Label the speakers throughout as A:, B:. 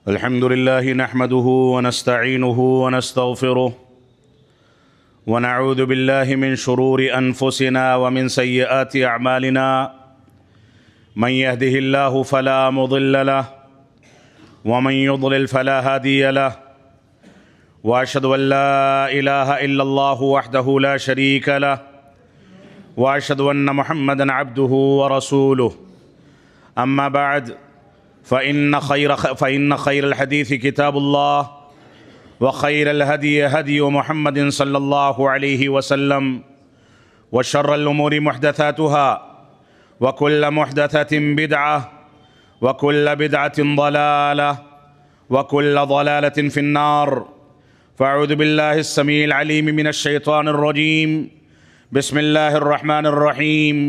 A: الحمد لله نحمده ونستعينه ونستغفره ونعوذ بالله من شرور أنفسنا ومن سيئات أعمالنا من يهده الله فلا مضل له ومن يضلل فلا هادي له وأشهد أن لا إله إلا الله وحده لا شريك له وأشهد أن محمدا عبده ورسوله أما بعد فإن خير الحديث كتاب الله وخير الهدي هدي محمد صلى الله عليه وسلم وشر الأمور محدثاتها وكل محدثة بدعة وكل بدعة ضلالة وكل ضلالة في النار فأعوذ بالله السميع العليم من الشيطان الرجيم بسم الله الرحمن الرحيم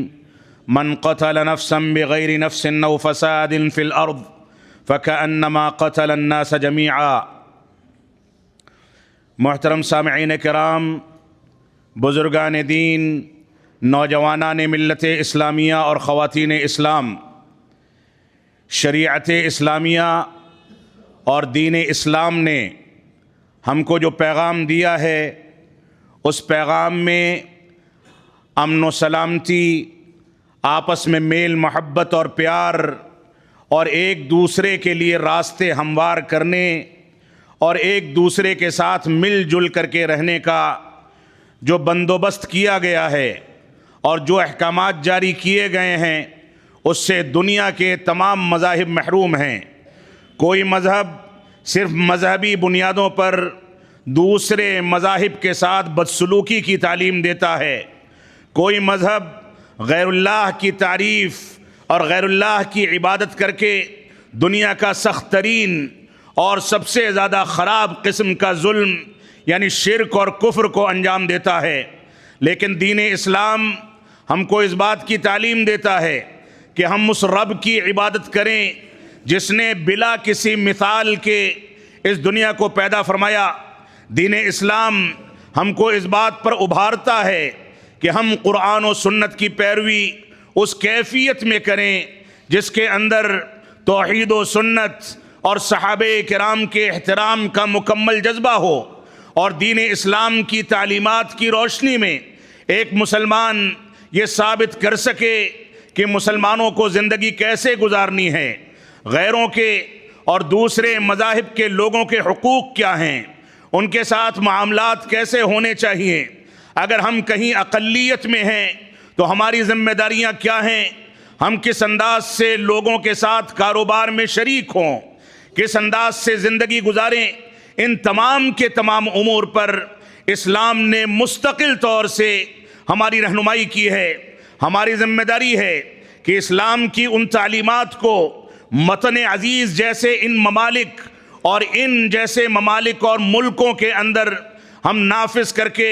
A: من قتل نفسا بغير نفس أو فساد في الأرض فكأنما قتل الناس جميعا۔ محترم سامعین کرام، بزرگان دین، نوجوانان ملت اسلامیہ اور خواتین اسلام، شریعت اسلامیہ اور دین اسلام نے ہم کو جو پیغام دیا ہے، اس پیغام میں امن و سلامتی، آپس میں میل محبت اور پیار اور ایک دوسرے کے لیے راستے ہموار کرنے اور ایک دوسرے کے ساتھ مل جل کر کے رہنے کا جو بندوبست کیا گیا ہے اور جو احکامات جاری کیے گئے ہیں، اس سے دنیا کے تمام مذاہب محروم ہیں۔ کوئی مذہب صرف مذہبی بنیادوں پر دوسرے مذاہب کے ساتھ بدسلوکی کی تعلیم دیتا ہے، کوئی مذہب غیر اللہ کی تعریف اور غیر اللہ کی عبادت کر کے دنیا کا سخت ترین اور سب سے زیادہ خراب قسم کا ظلم یعنی شرک اور کفر کو انجام دیتا ہے۔ لیکن دین اسلام ہم کو اس بات کی تعلیم دیتا ہے کہ ہم اس رب کی عبادت کریں جس نے بلا کسی مثال کے اس دنیا کو پیدا فرمایا۔ دین اسلام ہم کو اس بات پر ابھارتا ہے کہ ہم قرآن و سنت کی پیروی اس کیفیت میں کریں جس کے اندر توحید و سنت اور صحابہ کرام کے احترام کا مکمل جذبہ ہو، اور دین اسلام کی تعلیمات کی روشنی میں ایک مسلمان یہ ثابت کر سکے کہ مسلمانوں کو زندگی کیسے گزارنی ہے، غیروں کے اور دوسرے مذاہب کے لوگوں کے حقوق کیا ہیں، ان کے ساتھ معاملات کیسے ہونے چاہیے، اگر ہم کہیں اقلیت میں ہیں تو ہماری ذمہ داریاں کیا ہیں، ہم کس انداز سے لوگوں کے ساتھ کاروبار میں شریک ہوں، کس انداز سے زندگی گزاریں، ان تمام کے تمام امور پر اسلام نے مستقل طور سے ہماری رہنمائی کی ہے۔ ہماری ذمہ داری ہے کہ اسلام کی ان تعلیمات کو وطن عزیز جیسے ان ممالک اور ان جیسے ممالک اور ملکوں کے اندر ہم نافذ کر کے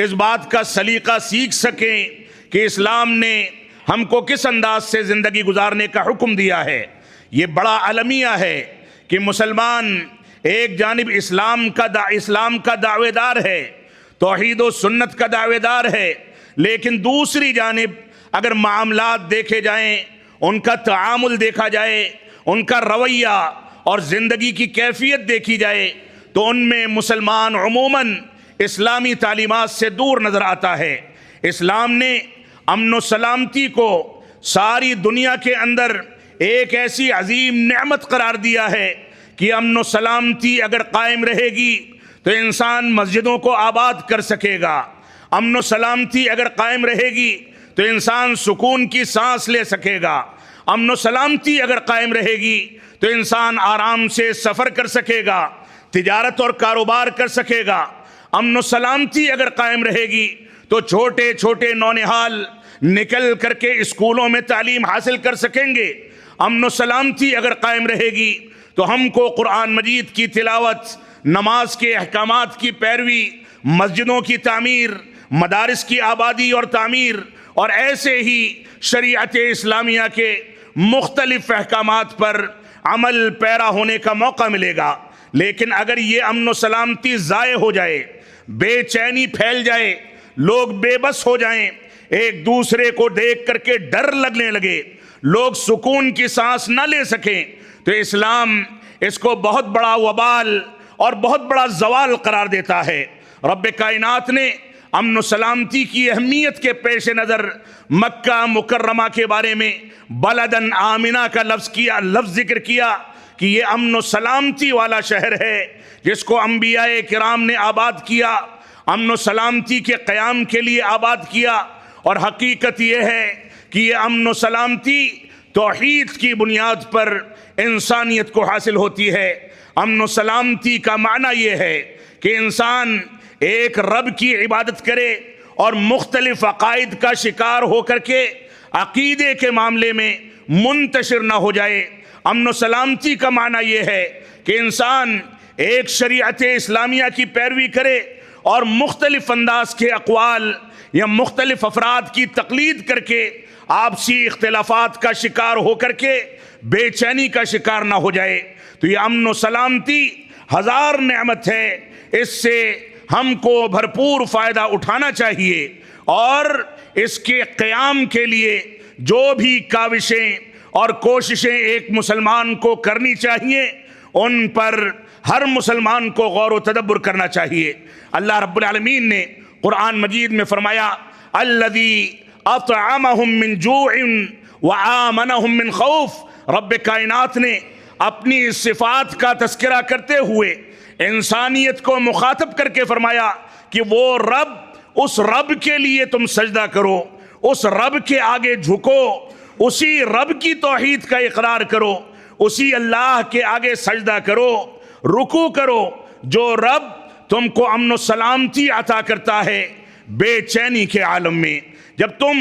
A: اس بات کا سلیقہ سیکھ سکیں کہ اسلام نے ہم کو کس انداز سے زندگی گزارنے کا حکم دیا ہے۔ یہ بڑا المیہ ہے کہ مسلمان ایک جانب اسلام کا دعوے دار ہے، توحید و سنت کا دعوے دار ہے، لیکن دوسری جانب اگر معاملات دیکھے جائیں، ان کا تعامل دیکھا جائے، ان کا رویہ اور زندگی کی کیفیت دیکھی جائے تو ان میں مسلمان عموماً اسلامی تعلیمات سے دور نظر آتا ہے۔ اسلام نے امن و سلامتی کو ساری دنیا کے اندر ایک ایسی عظیم نعمت قرار دیا ہے کہ امن و سلامتی اگر قائم رہے گی تو انسان مسجدوں کو آباد کر سکے گا، امن و سلامتی اگر قائم رہے گی تو انسان سکون کی سانس لے سکے گا، امن و سلامتی اگر قائم رہے گی تو انسان آرام سے سفر کر سکے گا، تجارت اور کاروبار کر سکے گا، امن و سلامتی اگر قائم رہے گی تو چھوٹے چھوٹے نونہال نکل کر کے اسکولوں میں تعلیم حاصل کر سکیں گے، امن و سلامتی اگر قائم رہے گی تو ہم کو قرآن مجید کی تلاوت، نماز کے احکامات کی پیروی، مسجدوں کی تعمیر، مدارس کی آبادی اور تعمیر اور ایسے ہی شریعت اسلامیہ کے مختلف احکامات پر عمل پیرا ہونے کا موقع ملے گا۔ لیکن اگر یہ امن و سلامتی ضائع ہو جائے، بے چینی پھیل جائے، لوگ بے بس ہو جائیں، ایک دوسرے کو دیکھ کر کے ڈر لگنے لگے، لوگ سکون کی سانس نہ لے سکیں، تو اسلام اس کو بہت بڑا وبال اور بہت بڑا زوال قرار دیتا ہے۔ رب کائنات نے امن و سلامتی کی اہمیت کے پیش نظر مکہ مکرمہ کے بارے میں بلدن آمنہ کا لفظ ذکر کیا کہ یہ امن و سلامتی والا شہر ہے جس کو انبیاء کرام نے آباد کیا، امن و سلامتی کے قیام کے لیے آباد کیا۔ اور حقیقت یہ ہے کہ یہ امن و سلامتی توحید کی بنیاد پر انسانیت کو حاصل ہوتی ہے۔ امن و سلامتی کا معنی یہ ہے کہ انسان ایک رب کی عبادت کرے اور مختلف عقائد کا شکار ہو کر کے عقیدے کے معاملے میں منتشر نہ ہو جائے۔ امن و سلامتی کا معنی یہ ہے کہ انسان ایک شریعت اسلامیہ کی پیروی کرے اور مختلف انداز کے اقوال یا مختلف افراد کی تقلید کر کے آپسی اختلافات کا شکار ہو کر کے بے چینی کا شکار نہ ہو جائے۔ تو یہ امن و سلامتی ہزار نعمت ہے، اس سے ہم کو بھرپور فائدہ اٹھانا چاہیے اور اس کے قیام کے لیے جو بھی کاوشیں اور کوششیں ایک مسلمان کو کرنی چاہیے ان پر ہر مسلمان کو غور و تدبر کرنا چاہیے۔ اللہ رب العالمین نے قرآن مجید میں فرمایا الذی اطعمہم من جوع وآمنہم من خوف۔ رب کائنات نے اپنی صفات کا تذکرہ کرتے ہوئے انسانیت کو مخاطب کر کے فرمایا کہ وہ رب، اس رب کے لیے تم سجدہ کرو، اس رب کے آگے جھکو، اسی رب کی توحید کا اقرار کرو، اسی اللہ کے آگے سجدہ کرو، رکوع کرو جو رب تم کو امن و سلامتی عطا کرتا ہے بے چینی کے عالم میں۔ جب تم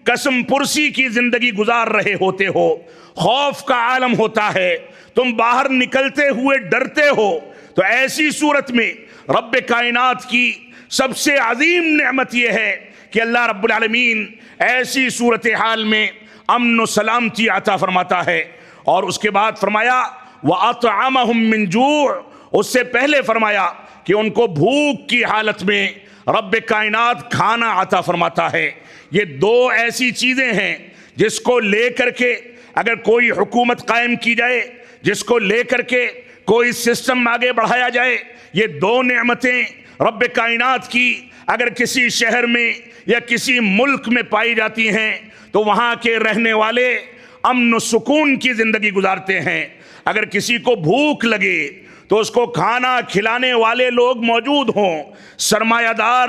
A: قسم پرسی کی زندگی گزار رہے ہوتے ہو، خوف کا عالم ہوتا ہے، تم باہر نکلتے ہوئے ڈرتے ہو، تو ایسی صورت میں رب کائنات کی سب سے عظیم نعمت یہ ہے کہ اللہ رب العالمین ایسی صورتحال میں امن و سلامتی عطا فرماتا ہے۔ اور اس کے بعد فرمایا وَأَطْعَمَهُم مِّن جُوع، اس سے پہلے فرمایا کہ ان کو بھوک کی حالت میں رب کائنات کھانا عطا فرماتا ہے۔ یہ دو ایسی چیزیں ہیں جس کو لے کر کے اگر کوئی حکومت قائم کی جائے، جس کو لے کر کے کوئی سسٹم آگے بڑھایا جائے، یہ دو نعمتیں رب کائنات کی اگر کسی شہر میں یا کسی ملک میں پائی جاتی ہیں تو وہاں کے رہنے والے امن و سکون کی زندگی گزارتے ہیں۔ اگر کسی کو بھوک لگے تو اس کو کھانا کھلانے والے لوگ موجود ہوں، سرمایہ دار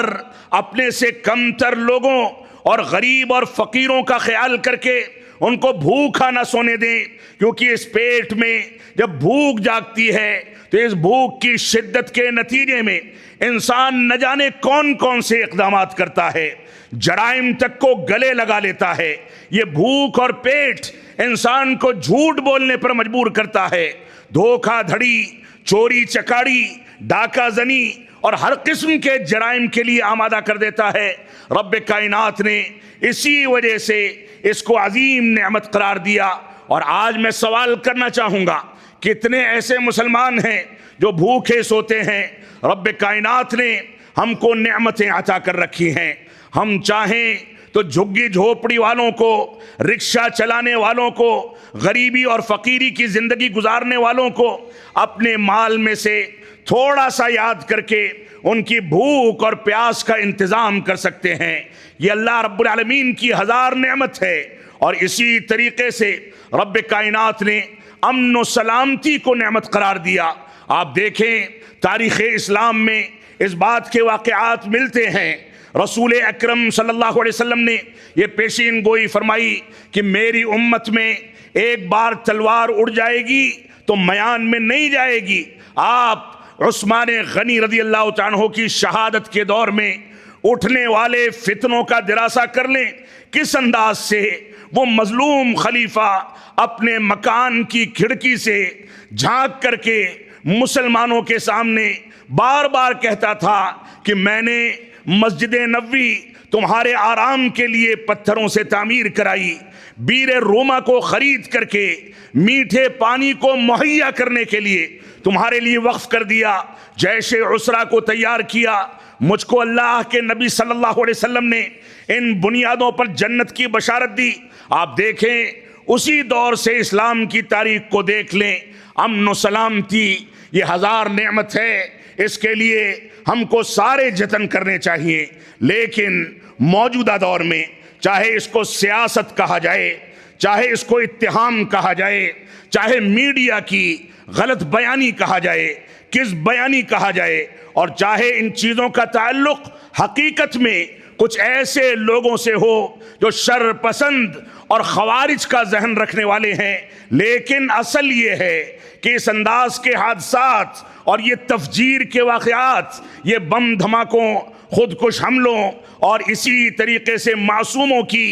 A: اپنے سے کم تر لوگوں اور غریب اور فقیروں کا خیال کر کے ان کو بھوکا نہ سونے دیں، کیونکہ اس پیٹ میں جب بھوک جاگتی ہے تو اس بھوک کی شدت کے نتیجے میں انسان نہ جانے کون کون سے اقدامات کرتا ہے، جرائم تک کو گلے لگا لیتا ہے۔ یہ بھوک اور پیٹ انسان کو جھوٹ بولنے پر مجبور کرتا ہے، دھوکہ دھڑی، چوری چکاڑی، ڈاکہ زنی اور ہر قسم کے جرائم کے لیے آمادہ کر دیتا ہے۔ رب کائنات نے اسی وجہ سے اس کو عظیم نعمت قرار دیا۔ اور آج میں سوال کرنا چاہوں گا، کتنے ایسے مسلمان ہیں جو بھوکے سوتے ہیں؟ رب کائنات نے ہم کو نعمتیں عطا کر رکھی ہیں، ہم چاہیں تو جھگی جھوپڑی والوں کو، رکشہ چلانے والوں کو، غریبی اور فقیری کی زندگی گزارنے والوں کو اپنے مال میں سے تھوڑا سا یاد کر کے ان کی بھوک اور پیاس کا انتظام کر سکتے ہیں۔ یہ اللہ رب العالمین کی ہزار نعمت ہے۔ اور اسی طریقے سے رب کائنات نے امن و سلامتی کو نعمت قرار دیا۔ آپ دیکھیں تاریخ اسلام میں اس بات کے واقعات ملتے ہیں۔ رسول اکرم صلی اللہ علیہ وسلم نے یہ پیشین گوئی فرمائی کہ میری امت میں ایک بار تلوار اڑ جائے گی تو میان میں نہیں جائے گی۔ آپ عثمان غنی رضی اللہ تعالیٰ عنہ کی شہادت کے دور میں اٹھنے والے فتنوں کا دراسہ کر لیں، کس انداز سے وہ مظلوم خلیفہ اپنے مکان کی کھڑکی سے جھانک کر کے مسلمانوں کے سامنے بار بار کہتا تھا کہ میں نے مسجد نبوی تمہارے آرام کے لیے پتھروں سے تعمیر کرائی، بیر روما کو خرید کر کے میٹھے پانی کو مہیا کرنے کے لیے تمہارے لیے وقف کر دیا، جیش عسرہ کو تیار کیا۔ مجھ کو اللہ کے نبی صلی اللہ علیہ وسلم نے ان بنیادوں پر جنت کی بشارت دی۔ آپ دیکھیں اسی دور سے اسلام کی تاریخ کو دیکھ لیں، امن و سلامتی یہ ہزار نعمت ہے، اس کے لیے ہم کو سارے جتن کرنے چاہیے، لیکن موجودہ دور میں چاہے اس کو سیاست کہا جائے، چاہے اس کو اتہام کہا جائے، چاہے میڈیا کی غلط بیانی کہا جائے، کس بیانی کہا جائے، اور چاہے ان چیزوں کا تعلق حقیقت میں کچھ ایسے لوگوں سے ہو جو شر پسند اور خوارج کا ذہن رکھنے والے ہیں، لیکن اصل یہ ہے کہ اس انداز کے حادثات اور یہ تفجیر کے واقعات، یہ بم دھماکوں، خودکش حملوں اور اسی طریقے سے معصوموں کی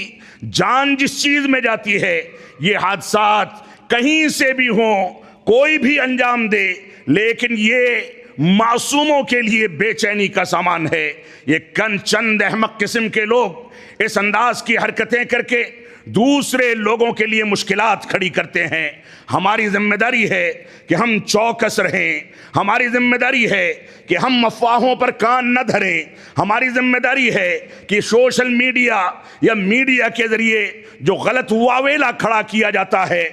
A: جان جس چیز میں جاتی ہے، یہ حادثات کہیں سے بھی ہوں، کوئی بھی انجام دے، لیکن یہ معصوموں کے لیے بے چینی کا سامان ہے۔ یہ چند احمق قسم کے لوگ اس انداز کی حرکتیں کر کے دوسرے لوگوں کے لیے مشکلات کھڑی کرتے ہیں۔ ہماری ذمہ داری ہے کہ ہم چوکس رہیں، ہماری ذمہ داری ہے کہ ہم افواہوں پر کان نہ دھریں، ہماری ذمہ داری ہے کہ سوشل میڈیا یا میڈیا کے ذریعے جو غلط واویلا کھڑا کیا جاتا ہے،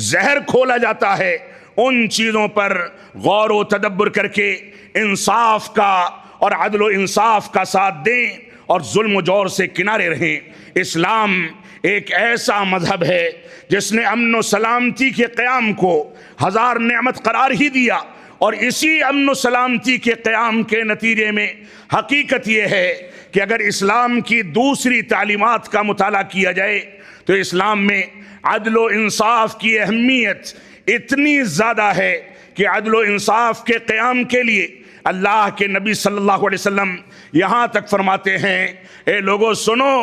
A: زہر کھولا جاتا ہے، ان چیزوں پر غور و تدبر کر کے انصاف کا اور عدل و انصاف کا ساتھ دیں اور ظلم و جور سے کنارے رہیں۔ اسلام ایک ایسا مذہب ہے جس نے امن و سلامتی کے قیام کو ہزار نعمت قرار ہی دیا، اور اسی امن و سلامتی کے قیام کے نتیجے میں حقیقت یہ ہے کہ اگر اسلام کی دوسری تعلیمات کا مطالعہ کیا جائے تو اسلام میں عدل و انصاف کی اہمیت اتنی زیادہ ہے کہ عدل و انصاف کے قیام کے لیے اللہ کے نبی صلی اللہ علیہ وسلم یہاں تک فرماتے ہیں، اے لوگو سنو،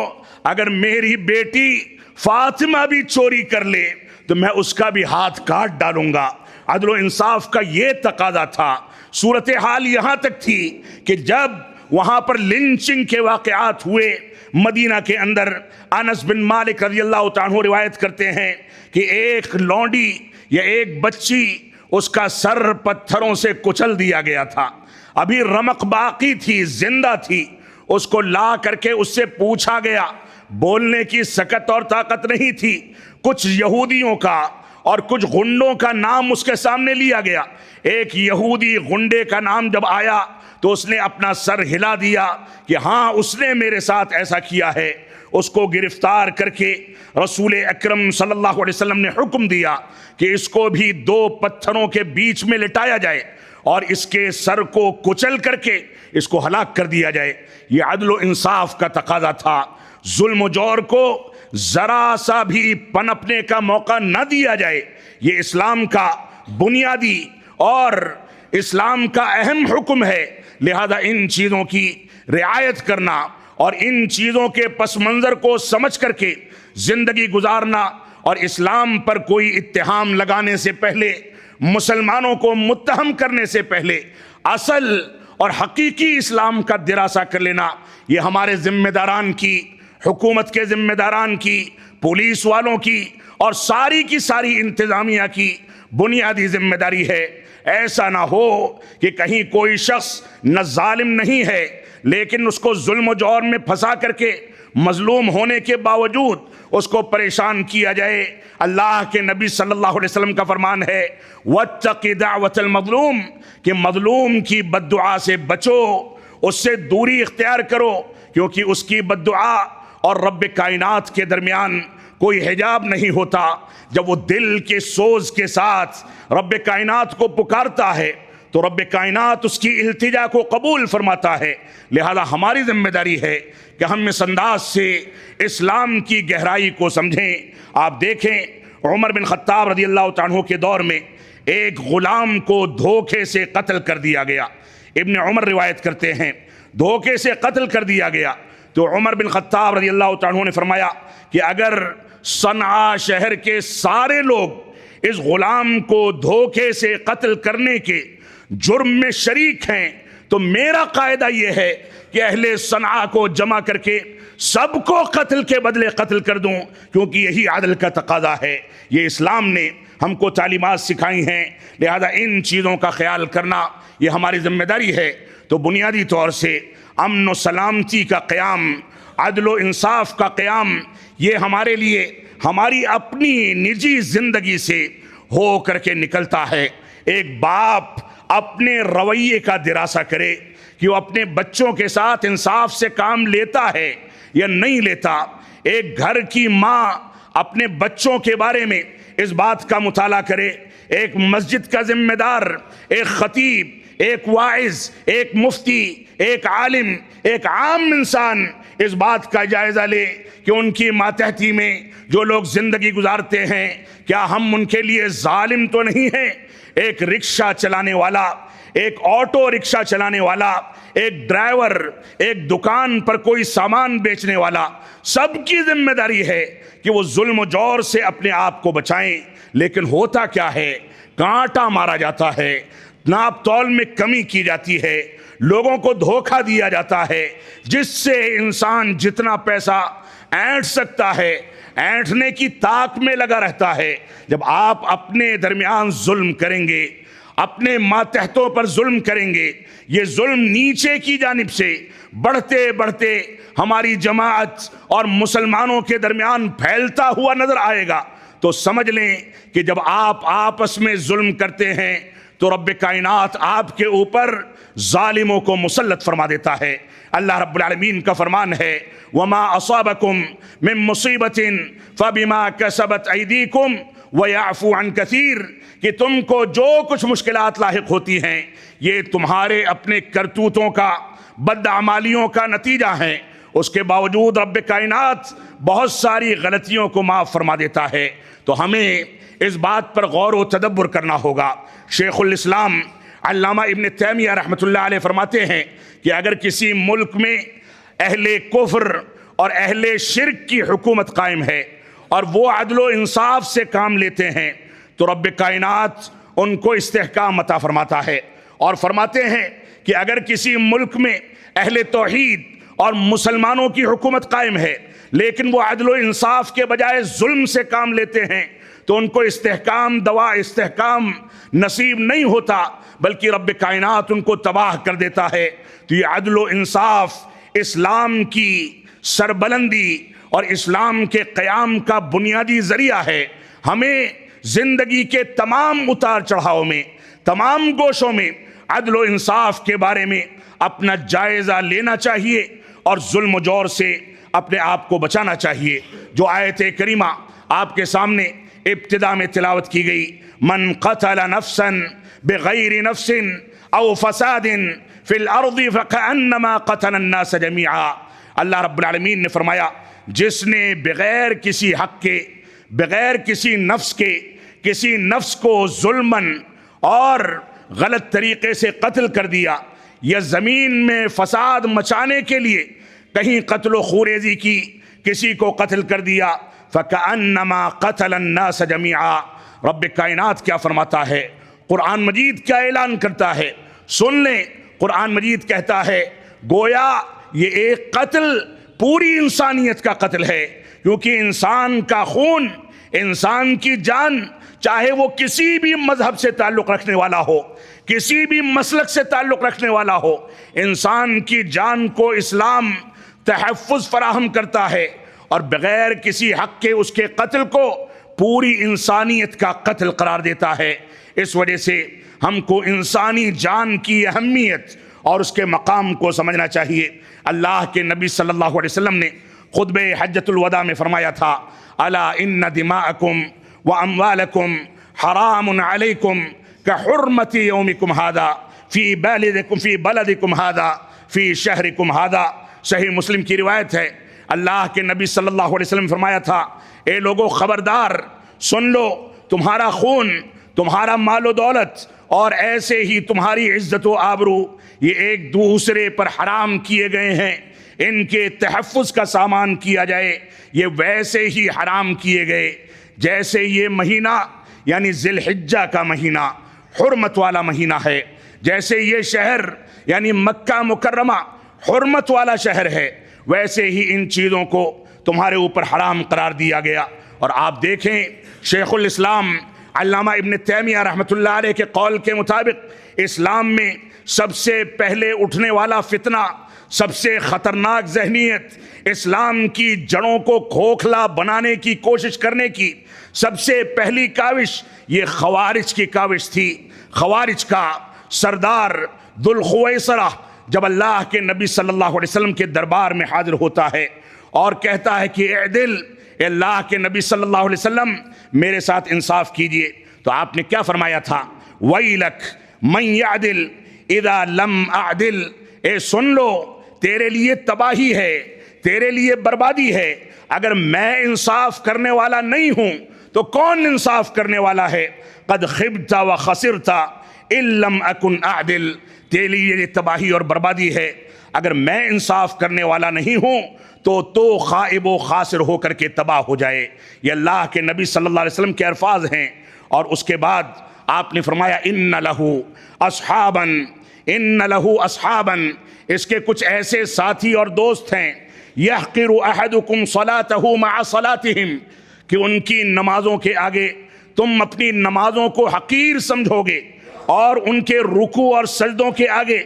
A: اگر میری بیٹی فاطمہ بھی چوری کر لے تو میں اس کا بھی ہاتھ کاٹ ڈالوں گا۔ عدل و انصاف کا یہ تقاضا تھا۔ صورتحال یہاں تک تھی کہ جب وہاں پر لنچنگ کے واقعات ہوئے مدینہ کے اندر، انس بن مالک رضی اللہ تعالیٰ عنہ روایت کرتے ہیں کہ ایک لونڈی یا ایک بچی، اس کا سر پتھروں سے کچل دیا گیا تھا، ابھی رمق باقی تھی، زندہ تھی، اس کو لا کر کے اس سے پوچھا گیا، بولنے کی سکت اور طاقت نہیں تھی، کچھ یہودیوں کا اور کچھ غنڈوں کا نام اس کے سامنے لیا گیا۔ ایک یہودی غنڈے کا نام جب آیا تو اس نے اپنا سر ہلا دیا کہ ہاں اس نے میرے ساتھ ایسا کیا ہے۔ اس کو گرفتار کر کے رسول اکرم صلی اللہ علیہ وسلم نے حکم دیا کہ اس کو بھی دو پتھروں کے بیچ میں لٹایا جائے اور اس کے سر کو کچل کر کے اس کو ہلاک کر دیا جائے۔ یہ عدل و انصاف کا تقاضا تھا۔ ظلم و جور کو ذرا سا بھی پنپنے کا موقع نہ دیا جائے، یہ اسلام کا بنیادی اور اسلام کا اہم حکم ہے۔ لہذا ان چیزوں کی رعایت کرنا اور ان چیزوں کے پس منظر کو سمجھ کر کے زندگی گزارنا، اور اسلام پر کوئی اتہام لگانے سے پہلے، مسلمانوں کو متہم کرنے سے پہلے اصل اور حقیقی اسلام کا دراسہ کر لینا، یہ ہمارے ذمہ داران کی، حکومت کے ذمہ داران کی، پولیس والوں کی اور ساری کی ساری انتظامیہ کی بنیادی ذمہ داری ہے۔ ایسا نہ ہو کہ کہیں کوئی شخص نہ ظالم نہیں ہے لیکن اس کو ظلم و جور میں پھنسا کر کے مظلوم ہونے کے باوجود اس کو پریشان کیا جائے۔ اللہ کے نبی صلی اللہ علیہ وسلم کا فرمان ہے وَاتَّقِ دَعْوَةَ الْمَظْلُومِ، کہ مظلوم کی بد دعا سے بچو، اس سے دوری اختیار کرو، کیونکہ اس کی بد دعا اور رب کائنات کے درمیان کوئی حجاب نہیں ہوتا۔ جب وہ دل کے سوز کے ساتھ رب کائنات کو پکارتا ہے تو رب کائنات اس کی التجا کو قبول فرماتا ہے۔ لہذا ہماری ذمہ داری ہے کہ ہم اس انداز سے اسلام کی گہرائی کو سمجھیں۔ آپ دیکھیں عمر بن خطاب رضی اللہ تعالیٰ عنہ کے دور میں ایک غلام کو دھوکے سے قتل کر دیا گیا۔ ابن عمر روایت کرتے ہیں دھوکے سے قتل کر دیا گیا تو عمر بن خطاب رضی اللہ تعالیٰ عنہ نے فرمایا کہ اگر صنعاء شہر کے سارے لوگ اس غلام کو دھوکے سے قتل کرنے کے جرم میں شریک ہیں تو میرا قاعدہ یہ ہے کہ اہل صنعاء کو جمع کر کے سب کو قتل کے بدلے قتل کر دوں، کیونکہ یہی عدل کا تقاضا ہے۔ یہ اسلام نے ہم کو تعلیمات سکھائی ہیں، لہذا ان چیزوں کا خیال کرنا یہ ہماری ذمہ داری ہے۔ تو بنیادی طور سے امن و سلامتی کا قیام، عدل و انصاف کا قیام، یہ ہمارے لیے ہماری اپنی نجی زندگی سے ہو کر کے نکلتا ہے۔ ایک باپ اپنے رویے کا دراسہ کرے کہ وہ اپنے بچوں کے ساتھ انصاف سے کام لیتا ہے یا نہیں لیتا۔ ایک گھر کی ماں اپنے بچوں کے بارے میں اس بات کا مطالعہ کرے۔ ایک مسجد کا ذمہ دار، ایک خطیب، ایک واعظ، ایک مفتی، ایک عالم، ایک عام انسان اس بات کا جائزہ لے کہ ان کی ماتحتی میں جو لوگ زندگی گزارتے ہیں کیا ہم ان کے لیے ظالم تو نہیں ہیں۔ ایک رکشہ چلانے والا، ایک آٹو رکشہ چلانے والا، ایک ڈرائیور، ایک دکان پر کوئی سامان بیچنے والا، سب کی ذمہ داری ہے کہ وہ ظلم و جور سے اپنے آپ کو بچائیں۔ لیکن ہوتا کیا ہے، کانٹا مارا جاتا ہے، ناپ تول میں کمی کی جاتی ہے، لوگوں کو دھوکہ دیا جاتا ہے، جس سے انسان جتنا پیسہ اینٹ سکتا ہے اینٹنے کی طاق میں لگا رہتا ہے۔ جب آپ اپنے درمیان ظلم کریں گے، اپنے ماتحتوں پر ظلم کریں گے، یہ ظلم نیچے کی جانب سے بڑھتے بڑھتے ہماری جماعت اور مسلمانوں کے درمیان پھیلتا ہوا نظر آئے گا، تو سمجھ لیں کہ جب آپ آپس میں ظلم کرتے ہیں تو رب کائنات آپ کے اوپر ظالموں کو مسلط فرما دیتا ہے۔ اللہ رب العالمین کا فرمان ہے وما اصابکم من مصیبت فبما کسبت ایدیکم ویعفو عن کثیر، کہ تم کو جو کچھ مشکلات لاحق ہوتی ہیں یہ تمہارے اپنے کرتوتوں کا، بدعمالیوں کا نتیجہ ہیں۔ اس کے باوجود رب کائنات بہت ساری غلطیوں کو معاف فرما دیتا ہے۔ تو ہمیں اس بات پر غور و تدبر کرنا ہوگا۔ شیخ الاسلام علامہ ابن تیمیہ رحمۃ اللہ علیہ فرماتے ہیں کہ اگر کسی ملک میں اہل کفر اور اہل شرک کی حکومت قائم ہے اور وہ عدل و انصاف سے کام لیتے ہیں تو رب کائنات ان کو استحکام عطا فرماتا ہے، اور فرماتے ہیں کہ اگر کسی ملک میں اہل توحید اور مسلمانوں کی حکومت قائم ہے لیکن وہ عدل و انصاف کے بجائے ظلم سے کام لیتے ہیں تو ان کو استحکام نصیب نہیں ہوتا، بلکہ رب کائنات ان کو تباہ کر دیتا ہے۔ تو یہ عدل و انصاف اسلام کی سربلندی اور اسلام کے قیام کا بنیادی ذریعہ ہے۔ ہمیں زندگی کے تمام اتار چڑھاؤ میں، تمام گوشوں میں عدل و انصاف کے بارے میں اپنا جائزہ لینا چاہیے اور ظلم و جور سے اپنے آپ کو بچانا چاہیے۔ جو آیت کریمہ آپ کے سامنے ابتدا میں تلاوت کی گئی، من قتل نفسا بغیر نفس او فساد فی الارض فکأنما قتل الناس جمیعا، اللہ رب العالمین نے فرمایا جس نے بغیر کسی حق کے، بغیر کسی نفس کے، کسی نفس کو ظلماً اور غلط طریقے سے قتل کر دیا یا زمین میں فساد مچانے کے لیے کہیں قتل و خوریزی کی، کسی کو قتل کر دیا، فَكَأَنَّمَا قَتَلَ النَّاسَ جَمِيعًا۔ رب کائنات کیا فرماتا ہے، قرآن مجید کیا اعلان کرتا ہے، سن لیں۔ قرآن مجید کہتا ہے گویا یہ ایک قتل پوری انسانیت کا قتل ہے، کیونکہ انسان کا خون، انسان کی جان، چاہے وہ کسی بھی مذہب سے تعلق رکھنے والا ہو، کسی بھی مسلک سے تعلق رکھنے والا ہو، انسان کی جان کو اسلام تحفظ فراہم کرتا ہے، اور بغیر کسی حق کے اس کے قتل کو پوری انسانیت کا قتل قرار دیتا ہے۔ اس وجہ سے ہم کو انسانی جان کی اہمیت اور اس کے مقام کو سمجھنا چاہیے۔ اللہ کے نبی صلی اللہ علیہ وسلم نے خطبہ حجۃ الوداع میں فرمایا تھا الا ان دماءکم واموالکم حرام علیکم کحرمت یومکم ھذا فی بلدکم ھذا فی شہرکم ھذا۔ صحیح مسلم کی روایت ہے، اللہ کے نبی صلی اللہ علیہ وسلم فرمایا تھا اے لوگو خبردار سن لو، تمہارا خون، تمہارا مال و دولت اور ایسے ہی تمہاری عزت و آبرو یہ ایک دوسرے پر حرام کیے گئے ہیں، ان کے تحفظ کا سامان کیا جائے یہ ویسے ہی حرام کیے گئے جیسے یہ مہینہ یعنی ذی الحجہ کا مہینہ حرمت والا مہینہ ہے، جیسے یہ شہر یعنی مکہ مکرمہ حرمت والا شہر ہے، ویسے ہی ان چیزوں کو تمہارے اوپر حرام قرار دیا گیا۔ اور آپ دیکھیں شیخ الاسلام علامہ ابن تیمیہ رحمۃ اللہ علیہ کے قول کے مطابق اسلام میں سب سے پہلے اٹھنے والا فتنہ، سب سے خطرناک ذہنیت اسلام کی جڑوں کو کھوکھلا بنانے کی کوشش کرنے کی سب سے پہلی کاوش یہ خوارج کی کاوش تھی۔ خوارج کا سردار ذوالخویسرہ جب اللہ کے نبی صلی اللہ علیہ وسلم کے دربار میں حاضر ہوتا ہے اور کہتا ہے کہ اعدل، اے اللہ کے نبی صلی اللہ علیہ وسلم میرے ساتھ انصاف کیجئے، تو آپ نے کیا فرمایا تھا؟ وَيْلَكْ مَنْ يَعْدِلْ اِذَا لَمْ أَعْدِلْ، اے سن لو تیرے لیے تباہی ہے، تیرے لیے بربادی ہے، اگر میں انصاف کرنے والا نہیں ہوں تو کون انصاف کرنے والا ہے؟ قد خبت و خسرت ان لم اکن اعدل، تیرے لیے یہ تباہی اور بربادی ہے، اگر میں انصاف کرنے والا نہیں ہوں تو خائب و خاسر ہو کر کے تباہ ہو جائے۔ یہ اللہ کے نبی صلی اللہ علیہ وسلم کے الفاظ ہیں۔ اور اس کے بعد آپ نے فرمایا ان لہو اصحابا، ان لہو اصحابا، اس کے کچھ ایسے ساتھی اور دوست ہیں، یحقر احدکم صلاتہ مع صلاتہم، کہ ان کی نمازوں کے آگے تم اپنی نمازوں کو حقیر سمجھو گے، اور ان کے رکوع اور سجدوں کے آگے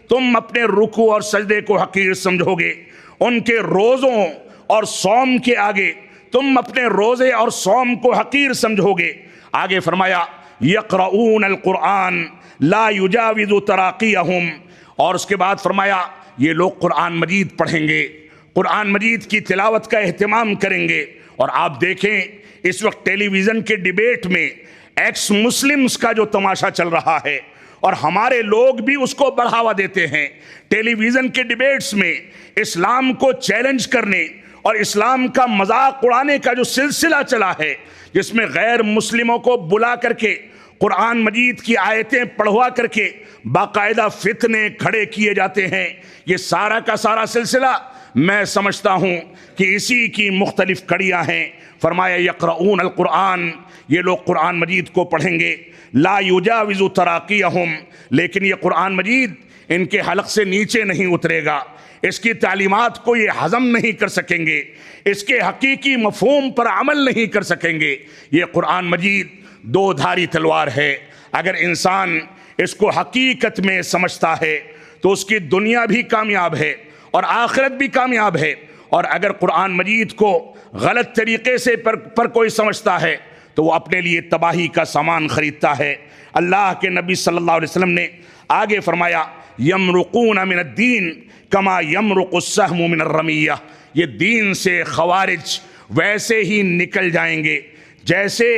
A: تم اپنے رکوع اور سجدے کو حقیر سمجھو گے، ان کے روزوں اور صوم کے آگے تم اپنے روزے اور صوم کو حقیر سمجھو گے۔ آگے فرمایا یقرؤون القرآن لا یجاوز تراقیہم، اور اس کے بعد فرمایا یہ لوگ قرآن مجید پڑھیں گے، قرآن مجید کی تلاوت کا اہتمام کریں گے۔ اور آپ دیکھیں اس وقت ٹیلی ویژن کے ڈیبیٹ میں ایکس مسلمز کا جو تماشا چل رہا ہے، اور ہمارے لوگ بھی اس کو بڑھاوا دیتے ہیں۔ ٹیلی ویژن کے ڈیبیٹس میں اسلام کو چیلنج کرنے اور اسلام کا مذاق اڑانے کا جو سلسلہ چلا ہے، جس میں غیر مسلموں کو بلا کر کے قرآن مجید کی آیتیں پڑھوا کر کے باقاعدہ فتنے کھڑے کیے جاتے ہیں، یہ سارا کا سارا سلسلہ میں سمجھتا ہوں کہ اسی کی مختلف کڑیاں ہیں۔ فرمایا یقرؤون القرآن، یہ لوگ قرآن مجید کو پڑھیں گے، لا یجاوز تراقیہم، لیکن یہ قرآن مجید ان کے حلق سے نیچے نہیں اترے گا، اس کی تعلیمات کو یہ ہضم نہیں کر سکیں گے، اس کے حقیقی مفہوم پر عمل نہیں کر سکیں گے۔ یہ قرآن مجید دو دھاری تلوار ہے، اگر انسان اس کو حقیقت میں سمجھتا ہے تو اس کی دنیا بھی کامیاب ہے اور آخرت بھی کامیاب ہے، اور اگر قرآن مجید کو غلط طریقے سے پر کوئی سمجھتا ہے تو وہ اپنے لیے تباہی کا سامان خریدتا ہے۔ اللہ کے نبی صلی اللہ علیہ وسلم نے آگے فرمایا یمرقون من الدین کما یمرق السہم من الرمیہ، یہ دین سے خوارج ویسے ہی نکل جائیں گے جیسے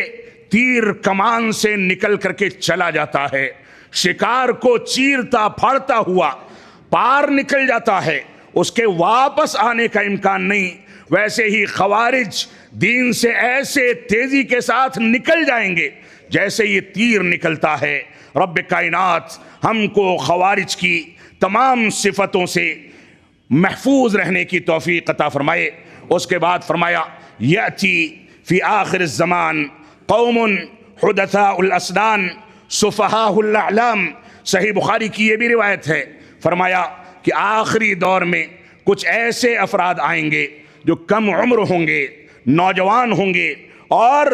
A: تیر کمان سے نکل کر کے چلا جاتا ہے، شکار کو چیرتا پھاڑتا ہوا پار نکل جاتا ہے، اس کے واپس آنے کا امکان نہیں، ویسے ہی خوارج دین سے ایسے تیزی کے ساتھ نکل جائیں گے جیسے یہ تیر نکلتا ہے۔ رب کائنات ہم کو خوارج کی تمام صفتوں سے محفوظ رہنے کی توفیق عطا فرمائے۔ اس کے بعد فرمایا یأتی فی آخر الزمان قوم حدثاء الاسنان سفہاء الاعلام، صحیح بخاری کی یہ بھی روایت ہے۔ فرمایا کہ آخری دور میں کچھ ایسے افراد آئیں گے جو کم عمر ہوں گے، نوجوان ہوں گے، اور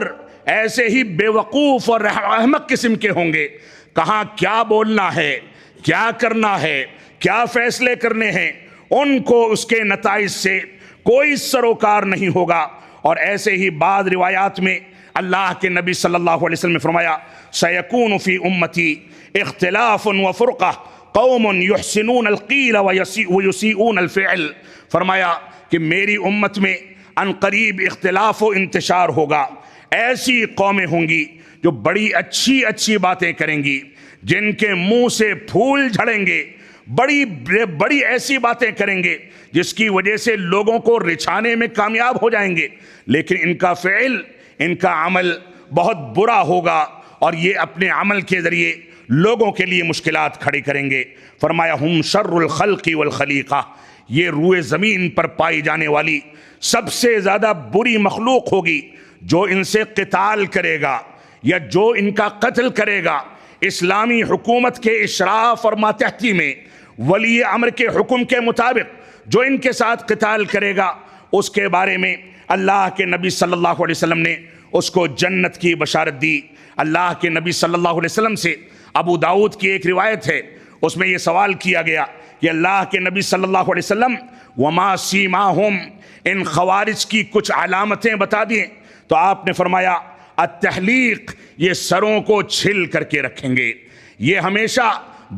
A: ایسے ہی بے وقوف اور احمق قسم کے ہوں گے، کہاں کیا بولنا ہے، کیا کرنا ہے، کیا فیصلے کرنے ہیں، ان کو اس کے نتائج سے کوئی سروکار نہیں ہوگا۔ اور ایسے ہی بعض روایات میں اللہ کے نبی صلی اللہ علیہ وسلم نے فرمایا سیکون فی امتی اختلاف و فرقہ قوم یحسنون القیل ویسیئون الفعل، فرمایا کہ میری امت میں ان قریب اختلاف و انتشار ہوگا، ایسی قومیں ہوں گی جو بڑی اچھی اچھی باتیں کریں گی، جن کے منہ سے پھول جھڑیں گے، بڑی ایسی باتیں کریں گے جس کی وجہ سے لوگوں کو رچھانے میں کامیاب ہو جائیں گے، لیکن ان کا فعل، ان کا عمل بہت برا ہوگا، اور یہ اپنے عمل کے ذریعے لوگوں کے لیے مشکلات کھڑی کریں گے۔ فرمایا ہم شر الخلق والخلیقہ، یہ روئے زمین پر پائی جانے والی سب سے زیادہ بری مخلوق ہوگی جو ان سے قتال کرے گا یا جو ان کا قتل کرے گا۔ اسلامی حکومت کے اشراف اور ماتحتی میں ولی امر کے حکم کے مطابق جو ان کے ساتھ قتال کرے گا، اس کے بارے میں اللہ کے نبی صلی اللہ علیہ وسلم نے اس کو جنت کی بشارت دی۔ اللہ کے نبی صلی اللہ علیہ وسلم سے ابو داؤد کی ایک روایت ہے، اس میں یہ سوال کیا گیا کہ اللہ کے نبی صلی اللہ علیہ وسلم وما سیماہم، ان خوارج کی کچھ علامتیں بتا دیں، تو آپ نے فرمایا التحلیق، یہ سروں کو چھل کر کے رکھیں گے، یہ ہمیشہ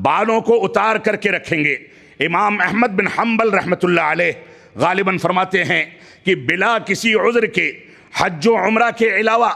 A: بالوں کو اتار کر کے رکھیں گے۔ امام احمد بن حنبل رحمۃ اللہ علیہ غالباً فرماتے ہیں کہ بلا کسی عذر کے، حج و عمرہ کے علاوہ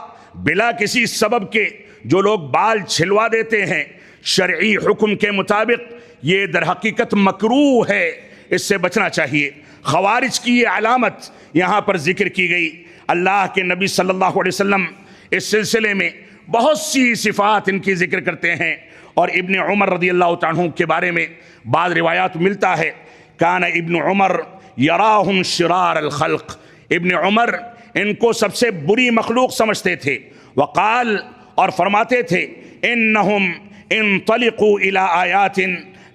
A: بلا کسی سبب کے جو لوگ بال چھلوا دیتے ہیں، شرعی حکم کے مطابق یہ در حقیقت مکروہ ہے، اس سے بچنا چاہیے۔ خوارج کی یہ علامت یہاں پر ذکر کی گئی۔ اللہ کے نبی صلی اللہ علیہ وسلم اس سلسلے میں بہت سی صفات ان کی ذکر کرتے ہیں، اور ابن عمر رضی اللہ تعالیٰ عنہ کے بارے میں بعض روایات ملتا ہے، کان ابن عمر یراہم شرار الخلق، ابن عمر ان کو سب سے بری مخلوق سمجھتے تھے۔ وقال، اور فرماتے تھے، انہم انطلقوا الی آیات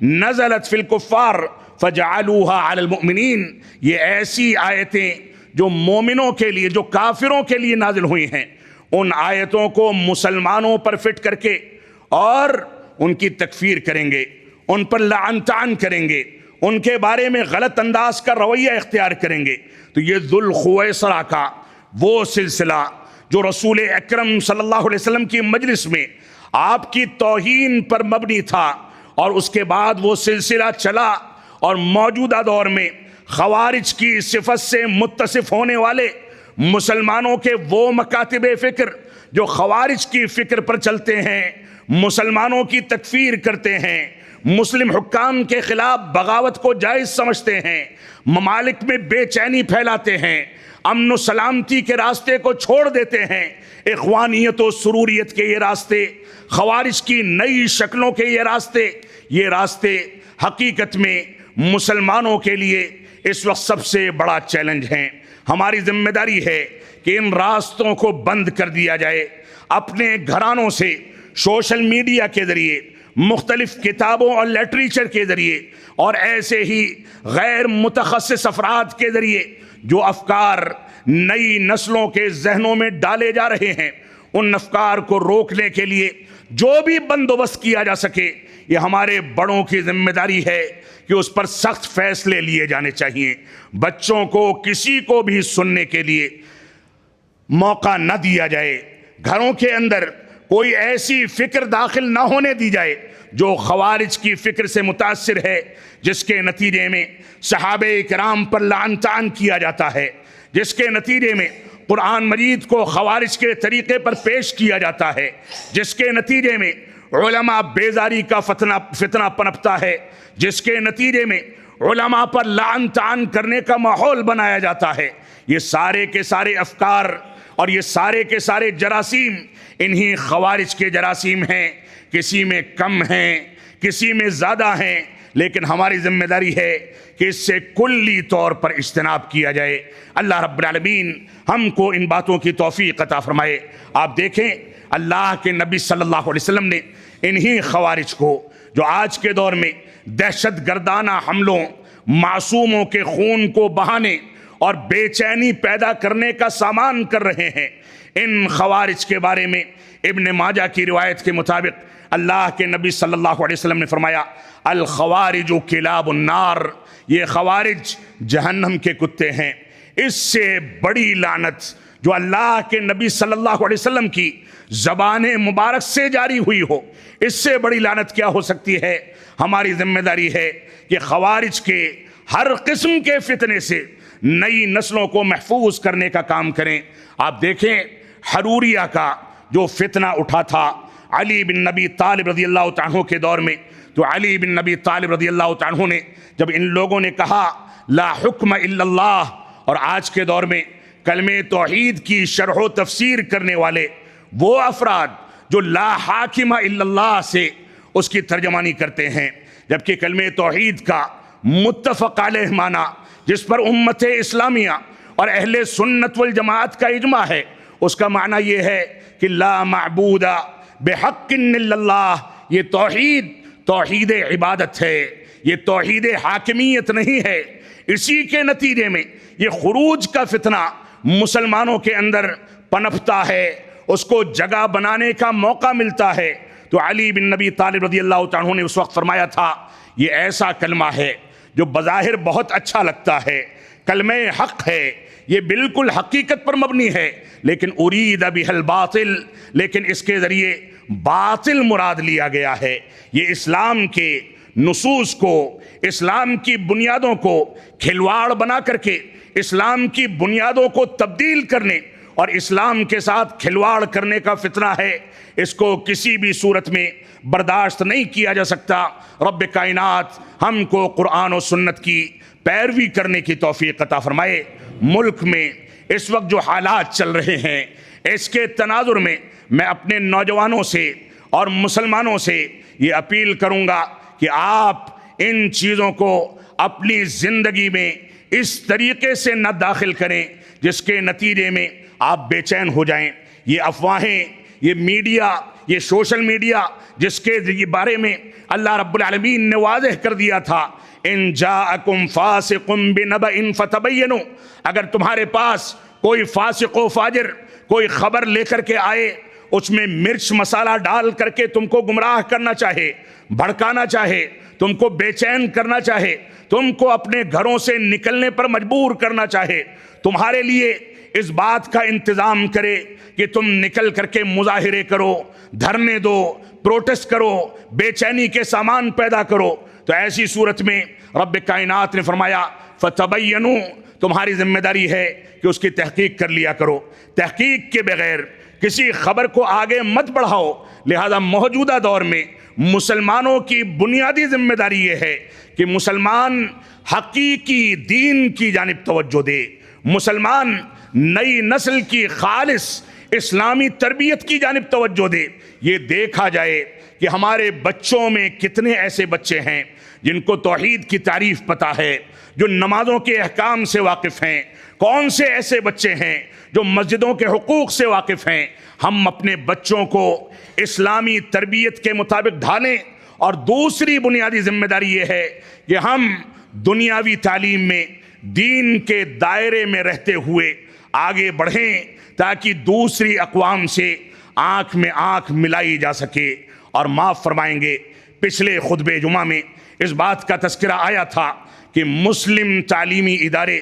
A: نزلت فی الکفار فجعلوها علی المؤمنین، یہ ایسی آیتیں جو مومنوں کے لیے، جو کافروں کے لیے نازل ہوئی ہیں، ان آیتوں کو مسلمانوں پر فٹ کر کے اور ان کی تکفیر کریں گے، ان پر لعن طعن کریں گے، ان کے بارے میں غلط انداز کا رویہ اختیار کریں گے۔ تو یہ ذو الخویصرہ کا وہ سلسلہ جو رسول اکرم صلی اللہ علیہ وسلم کی مجلس میں آپ کی توہین پر مبنی تھا، اور اس کے بعد وہ سلسلہ چلا، اور موجودہ دور میں خوارج کی صفت سے متصف ہونے والے مسلمانوں کے وہ مکاتب فکر جو خوارج کی فکر پر چلتے ہیں، مسلمانوں کی تکفیر کرتے ہیں، مسلم حکام کے خلاف بغاوت کو جائز سمجھتے ہیں، ممالک میں بے چینی پھیلاتے ہیں، امن و سلامتی کے راستے کو چھوڑ دیتے ہیں، اخوانیت و سروریت کے یہ راستے، خوارج کی نئی شکلوں کے یہ راستے حقیقت میں مسلمانوں کے لیے اس وقت سب سے بڑا چیلنج ہیں۔ ہماری ذمہ داری ہے کہ ان راستوں کو بند کر دیا جائے، اپنے گھرانوں سے، سوشل میڈیا کے ذریعے، مختلف کتابوں اور لٹریچر کے ذریعے، اور ایسے ہی غیر متخصص افراد کے ذریعے جو افکار نئی نسلوں کے ذہنوں میں ڈالے جا رہے ہیں، ان افکار کو روکنے کے لیے جو بھی بندوبست کیا جا سکے، یہ ہمارے بڑوں کی ذمہ داری ہے کہ اس پر سخت فیصلے لیے جانے چاہیے۔ بچوں کو کسی کو بھی سننے کے لیے موقع نہ دیا جائے، گھروں کے اندر کوئی ایسی فکر داخل نہ ہونے دی جائے جو خوارج کی فکر سے متاثر ہے، جس کے نتیجے میں صحابہ کرام پر لعن طعن کیا جاتا ہے، جس کے نتیجے میں قرآن مجید کو خوارج کے طریقے پر پیش کیا جاتا ہے، جس کے نتیجے میں علماء بیزاری کا فتنہ پنپتا ہے، جس کے نتیجے میں علماء پر لعن طعن کرنے کا ماحول بنایا جاتا ہے۔ یہ سارے کے سارے افکار اور یہ سارے کے سارے جراثیم انہی خوارج کے جراثیم ہیں، کسی میں کم ہیں، کسی میں زیادہ ہیں، لیکن ہماری ذمہ داری ہے کہ اس سے کلی طور پر اجتناب کیا جائے۔ اللہ رب العالمین ہم کو ان باتوں کی توفیق عطا فرمائے۔ آپ دیکھیں، اللہ کے نبی صلی اللہ علیہ وسلم نے انہی خوارج کو جو آج کے دور میں دہشت گردانہ حملوں، معصوموں کے خون کو بہانے اور بے چینی پیدا کرنے کا سامان کر رہے ہیں، ان خوارج کے بارے میں ابن ماجہ کی روایت کے مطابق اللہ کے نبی صلی اللہ علیہ وسلم نے فرمایا، الخوارج کلاب النار، یہ خوارج جہنم کے کتے ہیں۔ اس سے بڑی لعنت جو اللہ کے نبی صلی اللہ علیہ وسلم کی زبان مبارک سے جاری ہوئی ہو، اس سے بڑی لعنت کیا ہو سکتی ہے؟ ہماری ذمہ داری ہے کہ خوارج کے ہر قسم کے فتنے سے نئی نسلوں کو محفوظ کرنے کا کام کریں۔ آپ دیکھیں، حروریہ کا جو فتنہ اٹھا تھا علی بن نبی طالب رضی اللہ عنہ کے دور میں، تو علی بن نبی طالب رضی اللہ عنہ نے جب ان لوگوں نے کہا لا حکم الا اللہ، اور آج کے دور میں کلمہ توحید کی شرح و تفسیر کرنے والے وہ افراد جو لا حاکم الا اللہ سے اس کی ترجمانی کرتے ہیں، جبکہ کلمہ توحید کا متفق علیہ معنی جس پر امت اسلامیہ اور اہل سنت والجماعت کا اجماع ہے، اس کا معنی یہ ہے کہ لا معبود بحق الا اللہ۔ یہ توحید عبادت ہے، یہ توحید حاکمیت نہیں ہے۔ اسی کے نتیجے میں یہ خروج کا فتنہ مسلمانوں کے اندر پنپتا ہے، اس کو جگہ بنانے کا موقع ملتا ہے، تو علی بن نبی طالب رضی اللہ تعالیٰ عنہ نے اس وقت فرمایا تھا یہ ایسا کلمہ ہے جو بظاہر بہت اچھا لگتا ہے، کلمہ حق ہے، یہ بالکل حقیقت پر مبنی ہے، لیکن ارید بہ الباطل، لیکن اس کے ذریعے باطل مراد لیا گیا ہے۔ یہ اسلام کے نصوص کو، اسلام کی بنیادوں کو کھلواڑ بنا کر کے اسلام کی بنیادوں کو تبدیل کرنے اور اسلام کے ساتھ کھلواڑ کرنے کا فتنہ ہے، اس کو کسی بھی صورت میں برداشت نہیں کیا جا سکتا۔ رب کائنات ہم کو قرآن و سنت کی پیروی کرنے کی توفیق عطا فرمائے۔ ملک میں اس وقت جو حالات چل رہے ہیں، اس کے تناظر میں میں اپنے نوجوانوں سے اور مسلمانوں سے یہ اپیل کروں گا کہ آپ ان چیزوں کو اپنی زندگی میں اس طریقے سے نہ داخل کریں جس کے نتیجے میں آپ بے چین ہو جائیں۔ یہ افواہیں، یہ میڈیا، یہ سوشل میڈیا جس کے بارے میں اللہ رب العالمین نے واضح کر دیا تھا، ان جاءکم فاسق بنبأ فتبینوا، اگر تمہارے پاس کوئی فاسق و فاجر کوئی خبر لے کر کے آئے، اس میں مرچ مسالہ ڈال کر کے تم کو گمراہ کرنا چاہے، بھڑکانا چاہے، تم کو بے چین کرنا چاہے، تم کو اپنے گھروں سے نکلنے پر مجبور کرنا چاہے، تمہارے لیے اس بات کا انتظام کرے کہ تم نکل کر کے مظاہرے کرو، دھرنے دو، پروٹیسٹ کرو، بے چینی کے سامان پیدا کرو، تو ایسی صورت میں رب کائنات نے فرمایا فتبینوا، تمہاری ذمہ داری ہے کہ اس کی تحقیق کر لیا کرو، تحقیق کے بغیر کسی خبر کو آگے مت بڑھاؤ۔ لہذا موجودہ دور میں مسلمانوں کی بنیادی ذمہ داری یہ ہے کہ مسلمان حقیقی دین کی جانب توجہ دے، مسلمان نئی نسل کی خالص اسلامی تربیت کی جانب توجہ دے۔ یہ دیکھا جائے کہ ہمارے بچوں میں کتنے ایسے بچے ہیں جن کو توحید کی تعریف پتہ ہے، جو نمازوں کے احکام سے واقف ہیں، کون سے ایسے بچے ہیں جو مسجدوں کے حقوق سے واقف ہیں۔ ہم اپنے بچوں کو اسلامی تربیت کے مطابق ڈھالیں، اور دوسری بنیادی ذمہ داری یہ ہے کہ ہم دنیاوی تعلیم میں دین کے دائرے میں رہتے ہوئے آگے بڑھیں تاکہ دوسری اقوام سے آنکھ میں آنکھ ملائی جا سکے۔ اور معاف فرمائیں گے، پچھلے خطبہ جمعہ میں اس بات کا تذکرہ آیا تھا کہ مسلم تعلیمی ادارے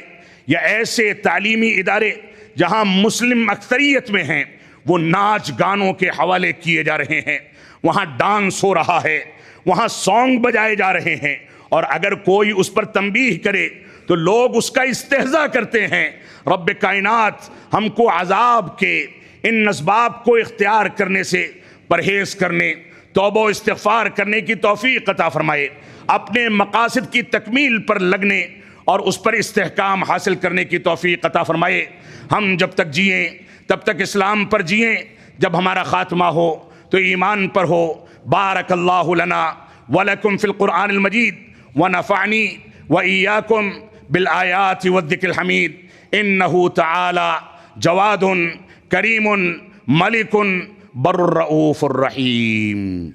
A: یا ایسے تعلیمی ادارے جہاں مسلم اکثریت میں ہیں، وہ ناچ گانوں کے حوالے کیے جا رہے ہیں، وہاں ڈانس ہو رہا ہے، وہاں سانگ بجائے جا رہے ہیں، اور اگر کوئی اس پر تنبیہ کرے تو لوگ اس کا استہزاء کرتے ہیں۔ رب کائنات ہم کو عذاب کے ان اسباب کو اختیار کرنے سے پرہیز کرنے، توبہ و استغفار کرنے کی توفیق عطا فرمائے، اپنے مقاصد کی تکمیل پر لگنے اور اس پر استحکام حاصل کرنے کی توفیق عطا فرمائے۔ ہم جب تک جئیں تب تک اسلام پر جئیں، جب ہمارا خاتمہ ہو تو ایمان پر ہو۔ بارک اللہ لنا ولکم فی القرآن المجید ونفعنی وإیاکم بالآیات والذکر الحمید، انہ تعالی جواد کریم ملک بر الرؤوف الرحیم۔